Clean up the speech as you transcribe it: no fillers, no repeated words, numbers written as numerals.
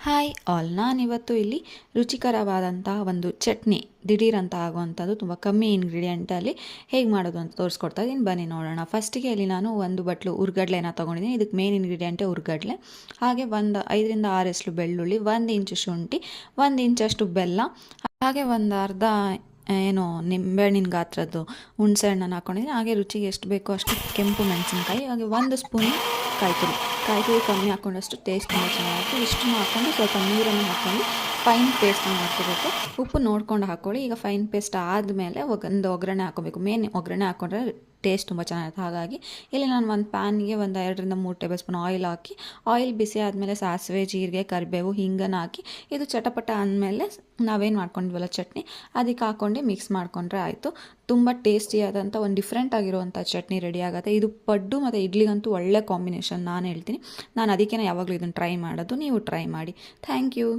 Hi all, ನಾನಿವತ್ತು ಇಲ್ಲಿ ರುಚಿಕರವಾದಂತಹ ಒಂದು ಚಟ್ನಿ ದಿಢೀರ್ ಅಂತ ಆಗುವಂಥದ್ದು ತುಂಬ ಕಮ್ಮಿ ಇಂಗ್ರೀಡಿಯೆಂಟಲ್ಲಿ ಹೇಗೆ ಮಾಡೋದು ಅಂತ ತೋರಿಸ್ಕೊಡ್ತಾ ಇದ್ದೀನಿ. ಬನ್ನಿ ನೋಡೋಣ. ಫಸ್ಟಿಗೆ ಇಲ್ಲಿ ನಾನು ಒಂದು ಬಟ್ಲು ಹುರ್ಗಡ್ಲೆನ ತೊಗೊಂಡಿದ್ದೀನಿ. ಇದಕ್ಕೆ ಮೇನ್ ಇಂಗ್ರೀಡಿಯೆಂಟೇ ಹುರ್ಗಡ್ಲೆ. ಹಾಗೆ ಒಂದು 5ರಿಂದ 6 ಎಸ್ಲು ಬೆಳ್ಳುಳ್ಳಿ, 1 ಇಂಚು ಶುಂಠಿ, 1 ಇಂಚಷ್ಟು ಬೆಲ್ಲ, ಹಾಗೆ ಒಂದು ಅರ್ಧ ನಿಂಬೆಹಣ್ಣಿನ ಗಾತ್ರದ್ದು ಹುಣಸೆ ಹಣ್ಣನ್ನು ಹಾಕ್ಕೊಂಡಿದ್ದೀನಿ. ಹಾಗೆ ರುಚಿಗೆ ಎಷ್ಟು ಬೇಕೋ ಅಷ್ಟು ಕೆಂಪು ಮೆಣಸಿನ್ಕಾಯಿ, ಹಾಗೆ 1 ಸ್ಪೂನ್ ಕಾಯಿ ತುರಿ ಕಮ್ಮಿ ಹಾಕ್ಕೊಂಡಷ್ಟು ಟೇಸ್ಟ್ ತುಂಬ ಚೆನ್ನಾಗಿರುತ್ತೆ. ಇಷ್ಟನ್ನು ಹಾಕ್ಕೊಂಡು ಸ್ವಲ್ಪ ನೀರನ್ನು ಹಾಕ್ಕೊಂಡು ಫೈನ್ ಪೇಸ್ಟನ್ನು ಮಾಡ್ಕೋಬೇಕು. ಉಪ್ಪು ನೋಡ್ಕೊಂಡು ಹಾಕ್ಕೊಳ್ಳಿ. ಈಗ ಫೈನ್ ಪೇಸ್ಟ್ ಆದಮೇಲೆ ಒಂದು ಒಗ್ಗರಣೆ ಹಾಕ್ಕೋಬೇಕು. ಮೇನ್ ಒಗ್ಗರಣೆ ಹಾಕ್ಕೊಂಡ್ರೆ ಟೇಸ್ಟ್ ತುಂಬ ಚೆನ್ನಾಗಿರುತ್ತೆ. ಹಾಗಾಗಿ ಇಲ್ಲಿ ನಾನು ಒಂದು ಪ್ಯಾನ್ಗೆ ಒಂದು 2ರಿಂದ 3 ಟೇಬಲ್ ಸ್ಪೂನ್ ಆಯಿಲ್ ಹಾಕಿ, ಆಯಿಲ್ ಬಿಸಿ ಆದಮೇಲೆ ಸಾಸಿವೆ, ಜೀರಿಗೆ, ಕರಿಬೇವು, ಹಿಂಗನ್ನು ಹಾಕಿ ಇದು ಚಟಪಟ ಅಂದಮೇಲೆ ನಾವೇನು ಮಾಡ್ಕೊಂಡಿದ್ವಲ್ಲ ಚಟ್ನಿ ಅದಕ್ಕೆ ಹಾಕ್ಕೊಂಡು ಮಿಕ್ಸ್ ಮಾಡ್ಕೊಂಡ್ರೆ ಆಯಿತು. ತುಂಬ ಟೇಸ್ಟಿಯಾದಂಥ ಒಂದು ಡಿಫ್ರೆಂಟ್ ಆಗಿರುವಂಥ ಚಟ್ನಿ ರೆಡಿ ಆಗುತ್ತೆ. ಇದು ಪಡ್ಡು ಮತ್ತು ಇಡ್ಲಿಗಂತೂ ಒಳ್ಳೆ ಕಾಂಬಿನೇಷನ್ ನಾನು ಹೇಳ್ತೀನಿ. ನಾನು ಅದಕ್ಕೆ ಯಾವಾಗಲೂ ಇದನ್ನು ಟ್ರೈ ಮಾಡೋದು. ನೀವು ಟ್ರೈ ಮಾಡಿ. Thank you.